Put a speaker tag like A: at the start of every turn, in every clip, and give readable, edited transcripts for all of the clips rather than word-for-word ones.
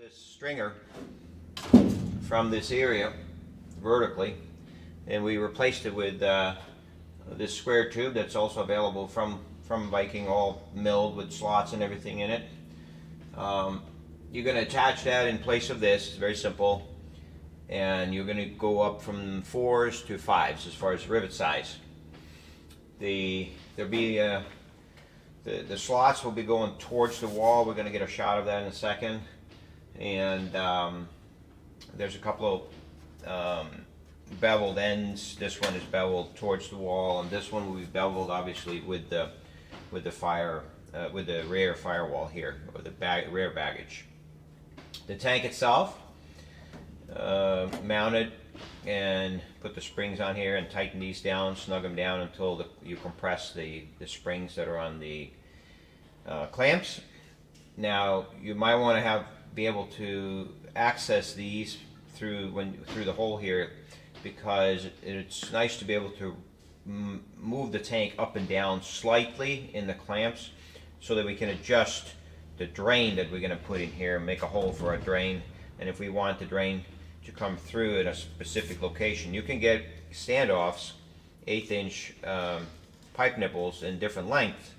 A: this stringer from this area vertically, and we replaced it with this square tube that's also available from Viking, all milled with slots and everything in it. You're going to attach that in place of this. It's very simple, and you're going to go up from 4s to 5s as far as rivet size. There'll be the slots will be going towards the wall. We're going to get a shot of that in a second. And there's a couple of beveled ends. This one is beveled towards the wall, and this one will be beveled obviously with the rear firewall here, or the rear baggage. The tank itself, mounted, and put the springs on here and tighten these down, snug them down until you compress the springs that are on the clamps. Now you might want to be able to access these through the hole here, because it's nice to be able to move the tank up and down slightly in the clamps so that we can adjust the drain that we're going to put in here and make a hole for a drain. And if we want the drain to come through at a specific location, you can get standoffs, 1/8-inch pipe nipples in different lengths,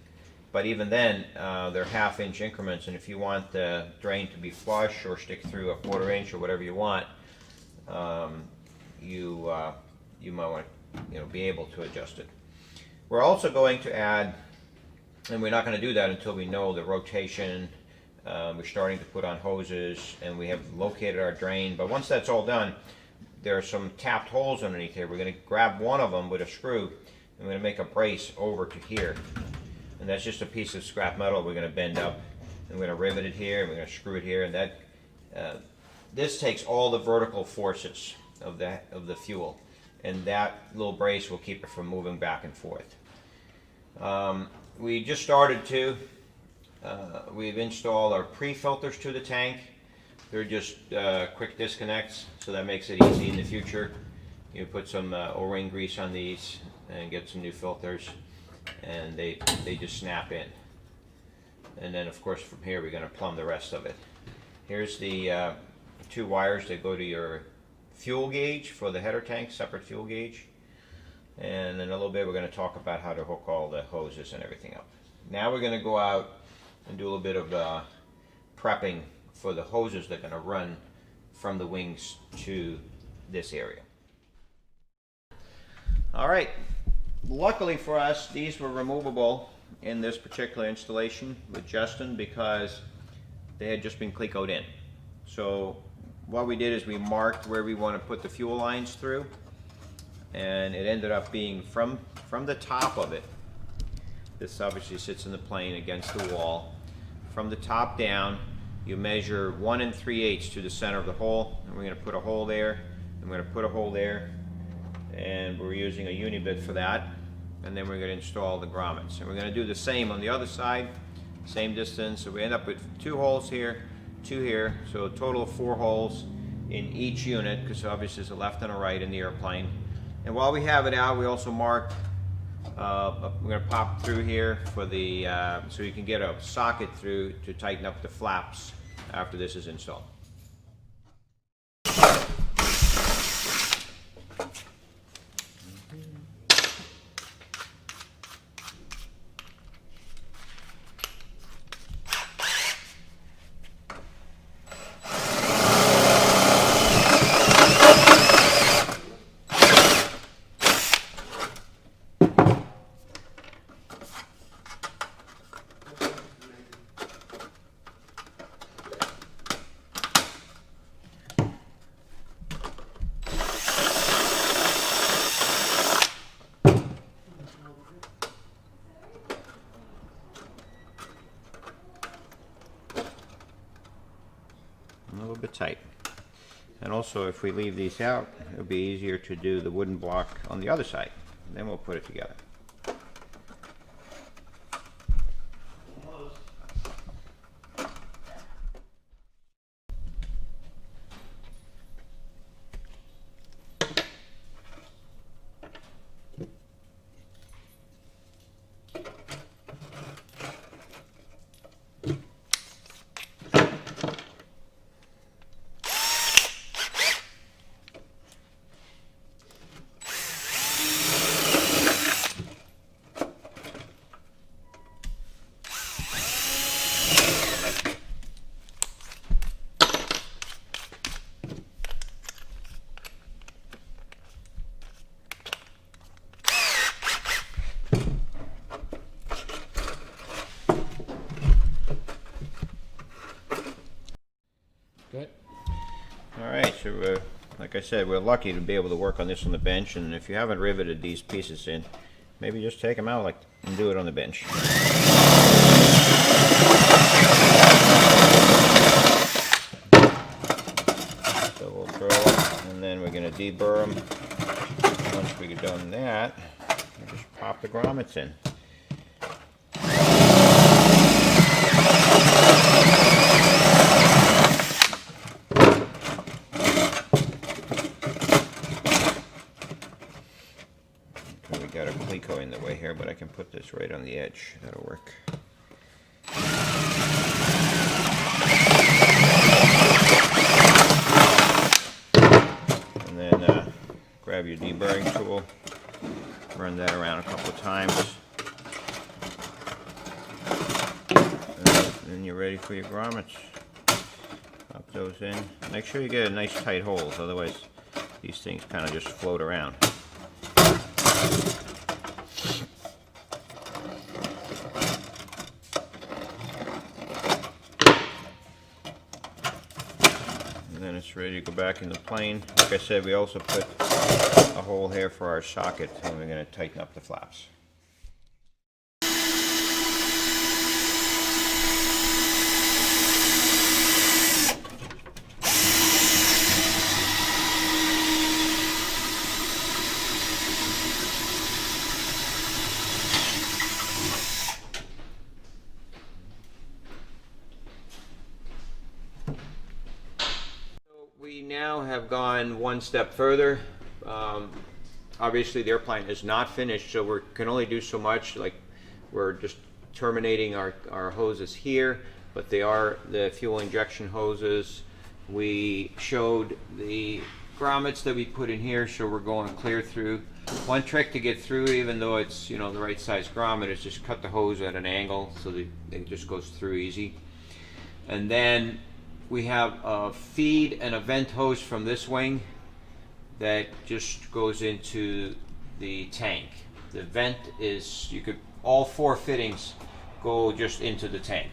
A: but even then they're 1/2-inch increments, and if you want the drain to be flush or stick through a 1/4 inch or whatever you want, you might want to be able to adjust it. We're also going to add, and we're not going to do that until we know the rotation. We're starting to put on hoses, and we have located our drain, but once that's all done, there are some tapped holes underneath here. We're going to grab one of them with a screw, and we're going to make a brace over to here. And that's just a piece of scrap metal we're going to bend up, and we're going to rivet it here, and we're going to screw it here, and that this takes all the vertical forces of the fuel, and that little brace will keep it from moving back and forth. We just started to. We've installed our pre-filters to the tank. They're just quick disconnects, so that makes it easy in the future. You put some O-ring grease on these and get some new filters, and they just snap in. And then of course from here we're going to plumb the rest of it. Here's the 2 wires that go to your fuel gauge for the header tank, separate fuel gauge. And in a little bit we're going to talk about how to hook all the hoses and everything up. Now we're going to go out and do a little bit of prepping for the hoses that are going to run from the wings to this area. Alright, luckily for us, these were removable in this particular installation with Justin, because they had just been clecoed in. So what we did is we marked where we want to put the fuel lines through, and it ended up being from the top of it. This obviously sits in the plane against the wall. From the top down, you measure 1 3/8 to the center of the hole, and we're going to put a hole there, and we're going to put a hole there, and we're using a unibit for that. And then we're going to install the grommets, and we're going to do the same on the other side, same distance. So we end up with 2 holes here, 2 here, so a total of 4 holes in each unit, because obviously there's a left and a right in the airplane. And while we have it out, we also marked, we're going to pop through here for the so you can get a socket through to tighten up the flaps after this is installed. A little bit tight. And also, if we leave these out, it'll be easier to do the wooden block on the other side. Then we'll put it together.
B: Good.
A: All right, so like I said, we're lucky to be able to work on this on the bench, and if you haven't riveted these pieces in, maybe just take them out and do it on the bench. So we'll throw them, and then we're going to deburr them. Once we get done that, we'll just pop the grommets in. Okay, we got a cleco in the way here, but I can put this right on the edge. That'll work. And then grab your deburring tool, run that around a couple of times, and then you're ready for your grommets. Pop those in. Make sure you get a nice tight holes, otherwise these things kind of just float around. And then it's ready to go back in the plane. Like I said, we also put a hole here for our socket, and we're going to tighten up the flaps. We now have gone one step further. Obviously the airplane is not finished, so we can only do so much. Like, we're just terminating our hoses here, but they are the fuel injection hoses. We showed the grommets that we put in here, so we're going clear through. One trick to get through, even though it's, you know, the right size grommet, is just cut the hose at an angle so that it just goes through easy. And then we have a feed and a vent hose from this wing that just goes into the tank. The vent is, all four fittings go just into the tank.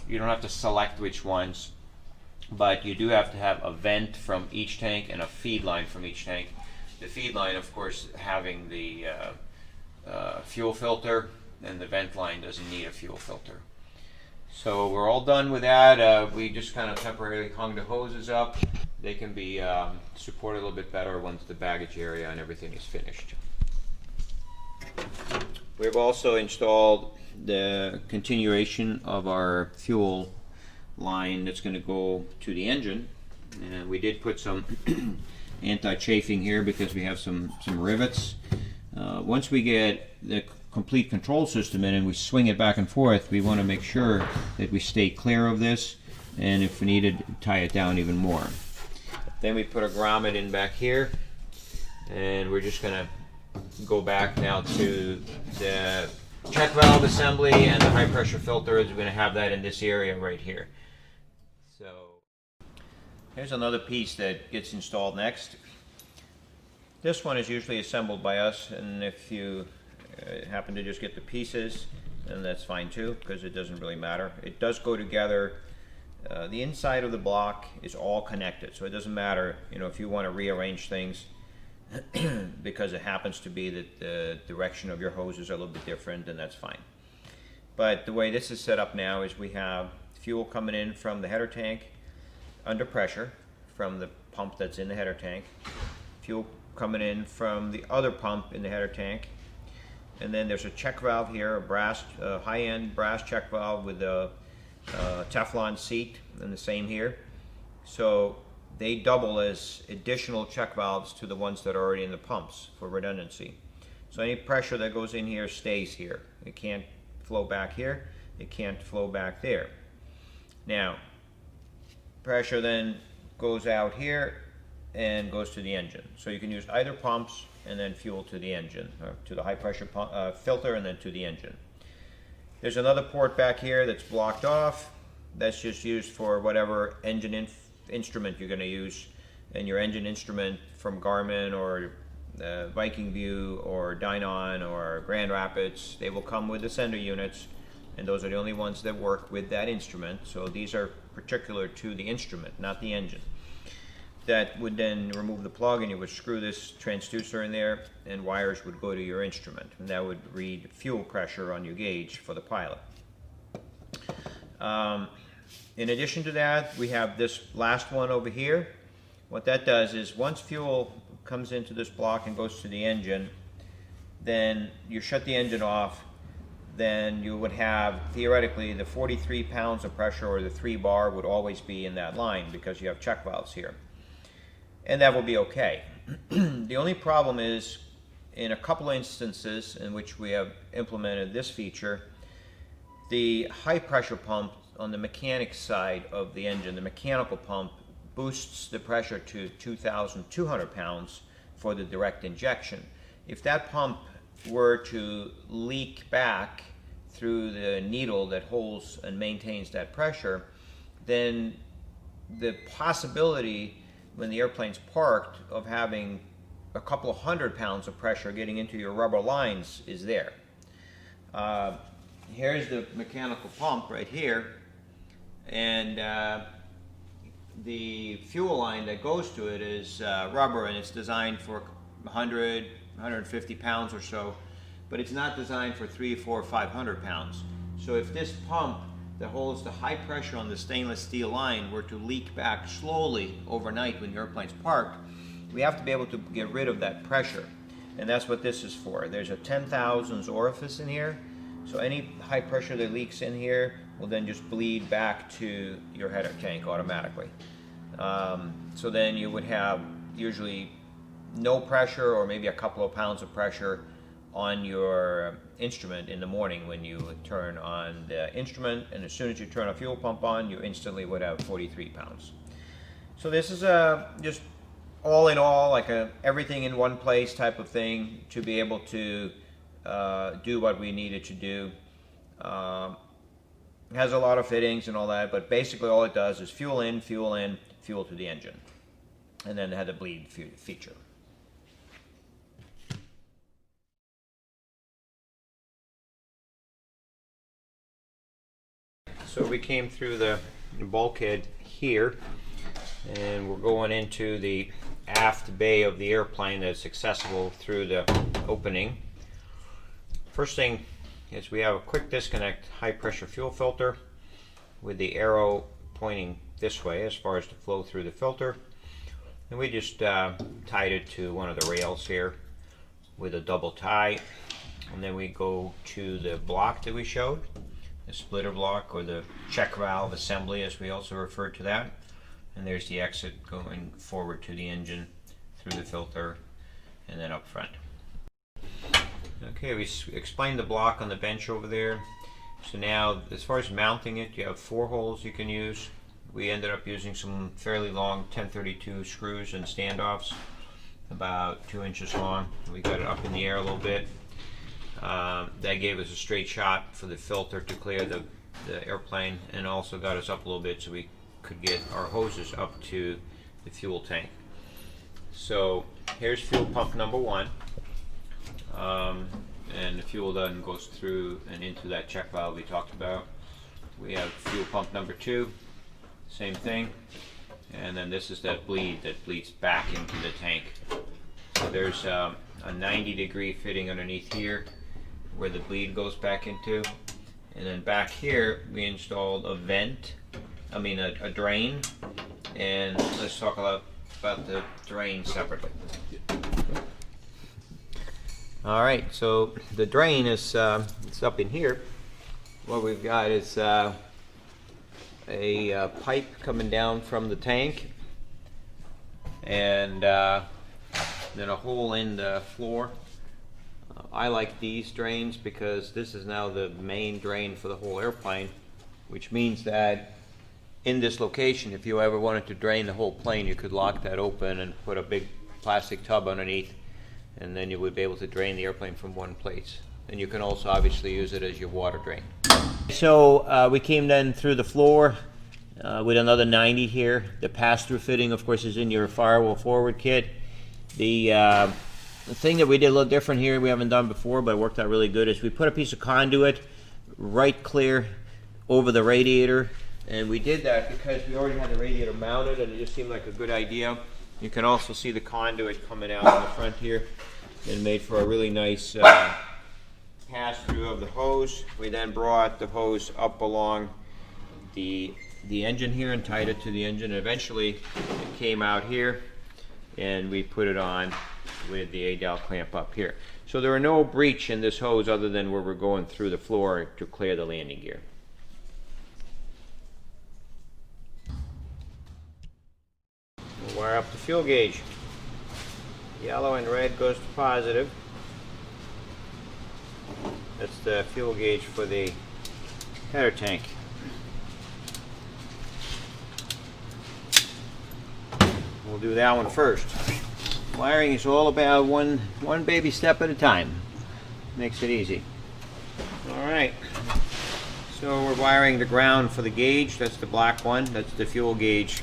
A: You don't have to select which ones, but you do have to have a vent from each tank and a feed line from each tank. The feed line, of course, having the fuel filter, and the vent line doesn't need a fuel filter. So we're all done with that. We just kind of temporarily hung the hoses up. They can be supported a little bit better once the baggage area and everything is finished. We've also installed the continuation of our fuel line that's going to go to the engine. And we did put some anti-chafing here because we have some rivets. Once we get the complete control system in and we swing it back and forth, we want to make sure that we stay clear of this, and if needed, tie it down even more. Then we put a grommet in back here, and we're just going to go back now to the check valve assembly and the high pressure filter. We're going to have that in this area right here. So here's another piece that gets installed next. This one is usually assembled by us, and if you happen to just get the pieces, then that's fine too, because it doesn't really matter. It does go together. The inside of the block is all connected, so it doesn't matter, you know, if you want to rearrange things because it happens to be that the direction of your hoses are a little bit different, then that's fine. But the way this is set up now is we have fuel coming in from the header tank under pressure from the pump that's in the header tank, fuel coming in from the other pump in the header tank, and then there's a check valve here, a brass, high-end brass check valve with a Teflon seat, and the same here. So they double as additional check valves to the ones that are already in the pumps for redundancy. So any pressure that goes in here stays here. It can't flow back here, it can't flow back there. Now, pressure then goes out here and goes to the engine. So you can use either pumps and then fuel to the engine, or to the high pressure pump, filter, and then to the engine. There's another port back here that's blocked off. That's just used for whatever engine instrument you're going to use. And your engine instrument from Garmin or Viking Fuel or Dynon or Grand Rapids, they will come with the sender units, and those are the only ones that work with that instrument. So these are particular to the instrument, not the engine. That would then remove the plug, and you would screw this transducer in there, and wires would go to your instrument, and that would read fuel pressure on your gauge for the pilot. In addition to that, we have this last one over here. What that does is once fuel comes into this block and goes to the engine, then you shut the engine off, then you would have theoretically the 43 pounds of pressure, or the 3 bar would always be in that line because you have check valves here. And that will be okay. The only problem is in a couple of instances in which we have implemented this feature, the high pressure pump on the mechanic side of the engine, the mechanical pump, boosts the pressure to 2,200 pounds for the direct injection. If that pump were to leak back through the needle that holds and maintains that pressure, then the possibility when the airplane's parked of having a couple of 100 pounds of pressure getting into your rubber lines is there. Here's the mechanical pump right here, and the fuel line that goes to it is rubber, and it's designed for 100, 150 pounds or so, but it's not designed for 300, 400, 500 pounds. So if this pump that holds the high pressure on the stainless steel line were to leak back slowly overnight when the airplane's parked, we have to be able to get rid of that pressure, and that's what this is for. There's a 10 thousandths orifice in here, so any high pressure that leaks in here will then just bleed back to your header tank automatically. So then you would have usually no pressure, or maybe a couple of pounds of pressure on your instrument in the morning when you turn on the instrument, and as soon as you turn a fuel pump on, you instantly would have 43 pounds. So this is just all in all like a everything in one place type of thing to be able to do what we needed to do. It has a lot of fittings and all that, but basically all it does is fuel in, fuel to the engine, and then it had the bleed feature. So we came through the bulkhead here, and we're going into the aft bay of the airplane that's accessible through the opening. First thing is we have a quick disconnect high pressure fuel filter with the arrow pointing this way as far as the flow through the filter, and we just tied it to one of the rails here with a double tie, and then we go to the block that we showed, the splitter block, or the check valve assembly as we also refer to that, and there's the exit going forward to the engine through the filter and then up front. Okay, we explained the block on the bench over there. So now, as far as mounting it, you have 4 holes you can use. We ended up using some fairly long 1032 screws and standoffs, about 2 inches long. We got it up in the air a little bit. That gave us a straight shot for the filter to clear the airplane, and also got us up a little bit so we could get our hoses up to the fuel tank. So here's fuel pump number 1. And the fuel then goes through and into that check valve we talked about. We have fuel pump number 2, same thing, and then this is that bleed that bleeds back into the tank. So there's a 90-degree fitting underneath here where the bleed goes back into, and then back here we installed a drain, and let's talk about the drain separately. Alright, so the drain is it's up in here. What we've got is a pipe coming down from the tank, and then a hole in the floor. I like these drains because this is now the main drain for the whole airplane, which means that in this location, if you ever wanted to drain the whole plane, you could lock that open and put a big plastic tub underneath, and then you would be able to drain the airplane from one place. And you can also obviously use it as your water drain. So we came then through the floor with another 90 here. The pass-through fitting, of course, is in your firewall forward kit. The thing that we did a little different here, we haven't done before, but it worked out really good, is we put a piece of conduit right clear over the radiator. And we did that because we already had the radiator mounted and it just seemed like a good idea. You can also see the conduit coming out in the front here and made for a really nice pass-through of the hose. We then brought the hose up along the engine here and tied it to the engine. Eventually it came out here and we put it on with the A-dowel clamp up here. So there are no breach in this hose other than where we're going through the floor to clear the landing gear. We'll wire up the fuel gauge. Yellow and red goes to positive. That's the fuel gauge for the header tank. We'll do that one first. Wiring is all about one baby step at a time. Makes it easy. Alright, so we're wiring the ground for the gauge. That's the black one. That's the fuel gauge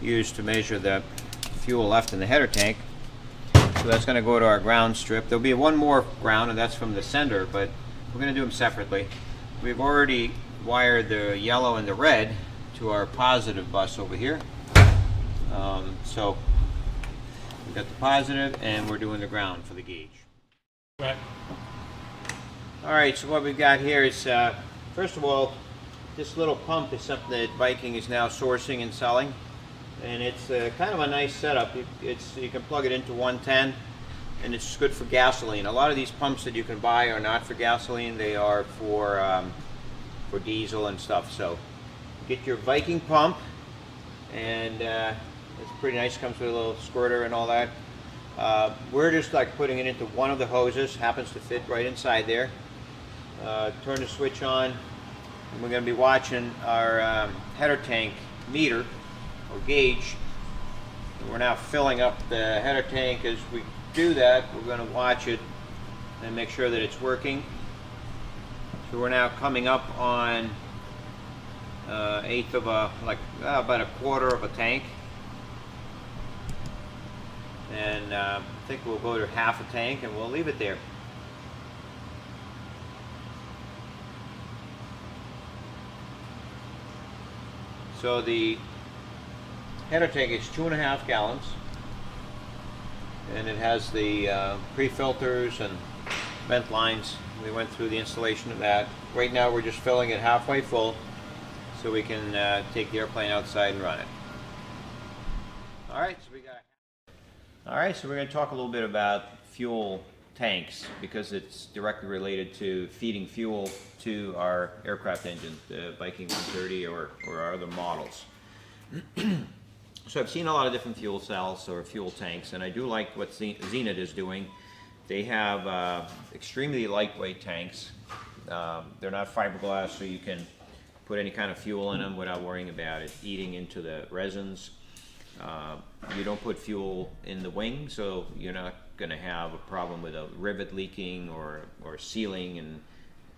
A: used to measure the fuel left in the header tank. So that's going to go to our ground strip. There'll be one more ground, and that's from the sender, but we're going to do them separately. We've already wired the yellow and the red to our positive bus over here. So we've got the positive and we're doing the ground for the gauge.
B: Right.
A: Alright, so what we've got here is, first of all, this little pump is something that Viking is now sourcing and selling. And it's kind of a nice setup. You can plug it into 110 and it's good for gasoline. A lot of these pumps that you can buy are not for gasoline, they are for diesel and stuff. So get your Viking pump, and it's pretty nice. Comes with a little squirter and all that. We're just like putting it into one of the hoses, happens to fit right inside there. Turn the switch on, and we're going to be watching our header tank meter or gauge. We're now filling up the header tank. As we do that, we're going to watch it and make sure that it's working. So we're now coming up on eighth of about a quarter of a tank, and I think we'll go to half a tank and we'll leave it there. So the header tank is 2.5 gallons, and it has the pre-filters and vent lines. We went through the installation of that. Right now we're just filling it halfway full so we can take the airplane outside and run it. Alright, so we're going to talk a little bit about fuel tanks because it's directly related to feeding fuel to our aircraft engine, the Viking 130 or our other models. So I've seen a lot of different fuel cells or fuel tanks, and I do like what Zenith is doing. They have extremely lightweight tanks. They're not fiberglass, so you can put any kind of fuel in them without worrying about it eating into the resins. You don't put fuel in the wing, so you're not going to have a problem with a rivet leaking or sealing and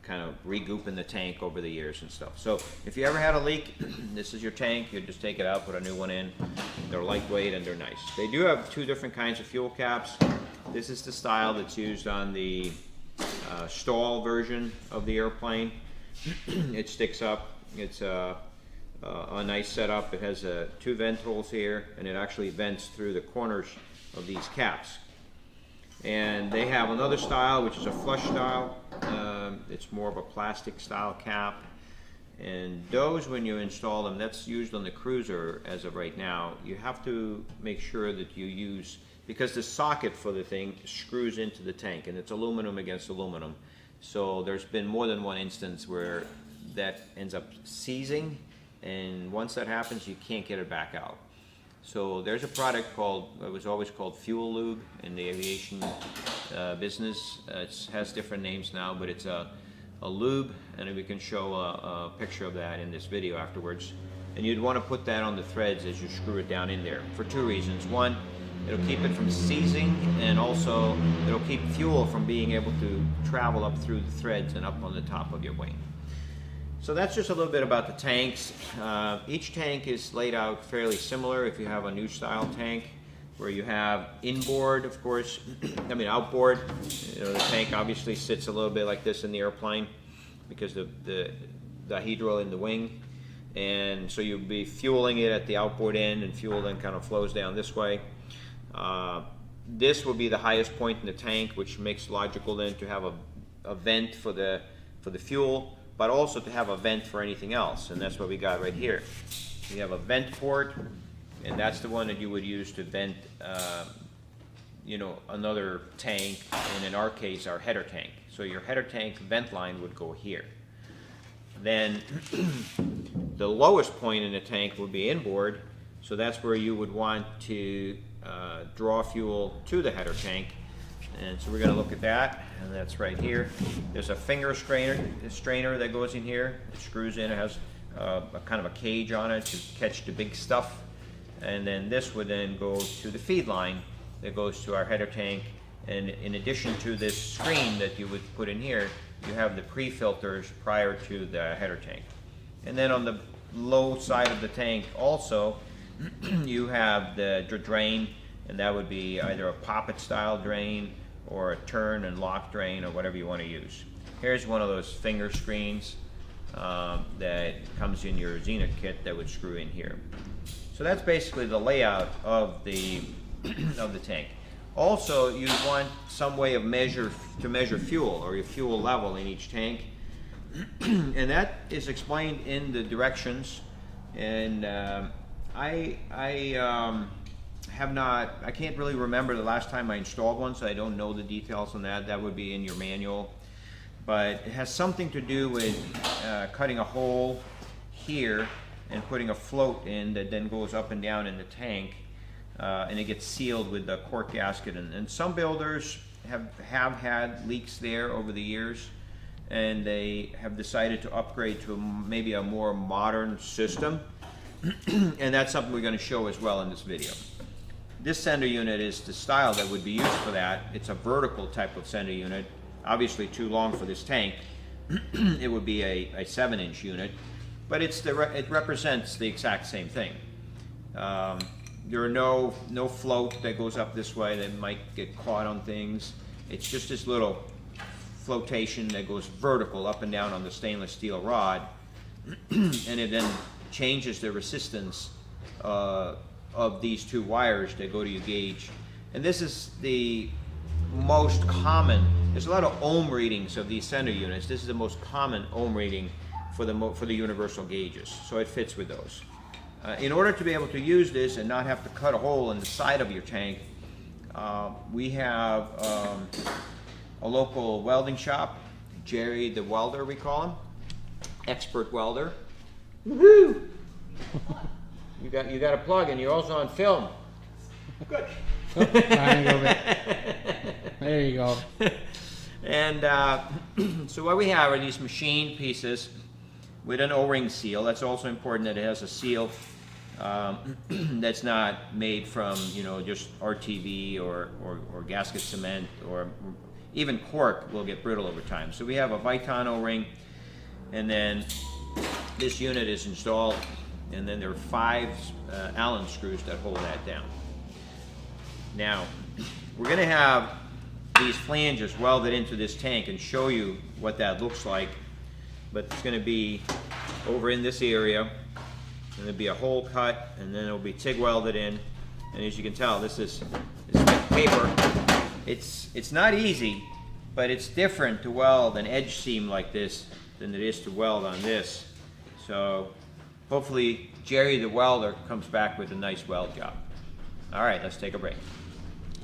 A: kind of regooping the tank over the years and stuff. So if you ever had a leak, this is your tank. You just take it out, put a new one in. They're lightweight and they're nice. They do have two different kinds of fuel caps. This is the style that's used on the stall version of the airplane. It sticks up. It's a nice setup. It has two vent holes here, and it actually vents through the corners of these caps. And they have another style, which is a flush style. It's more of a plastic style cap. And those, when you install them, that's used on the cruiser as of right now. You have to make sure that you use, because the socket for the thing screws into the tank, and it's aluminum against aluminum. So there's been more than one instance where that ends up seizing, and once that happens, you can't get it back out. So there's a product called, it was always called Fuel Lube in the aviation business. It has different names now, but it's a lube, and we can show a picture of that in this video afterwards. And you'd want to put that on the threads as you screw it down in there for two reasons. One, it'll keep it from seizing, and also it'll keep fuel from being able to travel up through the threads and up on the top of your wing. So that's just a little bit about the tanks. Each tank is laid out fairly similar if you have a new style tank, where you have inboard, of course, outboard. You know, the tank obviously sits a little bit like this in the airplane. because the dihedral in the wing. And so you'll be fueling it at the outboard end, and fuel then kind of flows down this way. This will be the highest point in the tank, which makes logical then to have a vent for the fuel, but also to have a vent for anything else, and that's what we got right here. We have a vent port, and that's the one that you would use to vent you know, another tank, and in our case our header tank. So your header tank vent line would go here. Then the lowest point in the tank would be inboard, so that's where you would want to draw fuel to the header tank. And so we're going to look at that, and that's right here. There's a finger strainer that goes in here. It screws in. It has a kind of a cage on it to catch the big stuff. And then this would then go to the feed line that goes to our header tank. And in addition to this screen that you would put in here, you have the pre-filters prior to the header tank. And then on the low side of the tank also, you have the drain, and that would be either a poppet style drain or a turn and lock drain, or whatever you want to use. Here's one of those finger screens that comes in your Zenith kit that would screw in here. So that's basically the layout of the of the tank. Also, you want some way of measure fuel, or your fuel level in each tank, and that is explained in the directions. And I can't really remember the last time I installed one, so I don't know the details on that. That would be in your manual. But it has something to do with cutting a hole here and putting a float in that then goes up and down in the tank, and it gets sealed with the cork gasket. And some builders have had leaks there over the years, and they have decided to upgrade to maybe a more modern system. And that's something we're going to show as well in this video. This sender unit is the style that would be used for that. It's a vertical type of sender unit, obviously too long for this tank. It would be a 7-inch unit, but it represents the exact same thing. There are no float that goes up this way that might get caught on things. It's just this little flotation that goes vertical up and down on the stainless steel rod, and it then changes the resistance of these two wires that go to your gauge. And this is the most common. There's a lot of ohm readings of these sender units. This is the most common ohm reading for the universal gauges, so it fits with those. In order to be able to use this and not have to cut a hole in the side of your tank, we have a local welding shop, Jerry the welder we call him, expert welder. Woohoo! You got a plug, and you're also on film. Good.
B: There you go.
A: And so what we have are these machined pieces with an O-ring seal. That's also important that it has a seal that's not made from, you know, just RTV or gasket cement, or even cork will get brittle over time. So we have a Viton O-ring, and then this unit is installed, and then there are 5 Allen screws that hold that down. Now, we're going to have these flanges welded into this tank and show you what that looks like, but it's going to be over in this area, and there'll be a hole cut, and then it'll be TIG welded in. And as you can tell, this is paper. It's not easy, but it's different to weld an edge seam like this than it is to weld on this. So hopefully Jerry the welder comes back with a nice weld job. All right, let's take a break.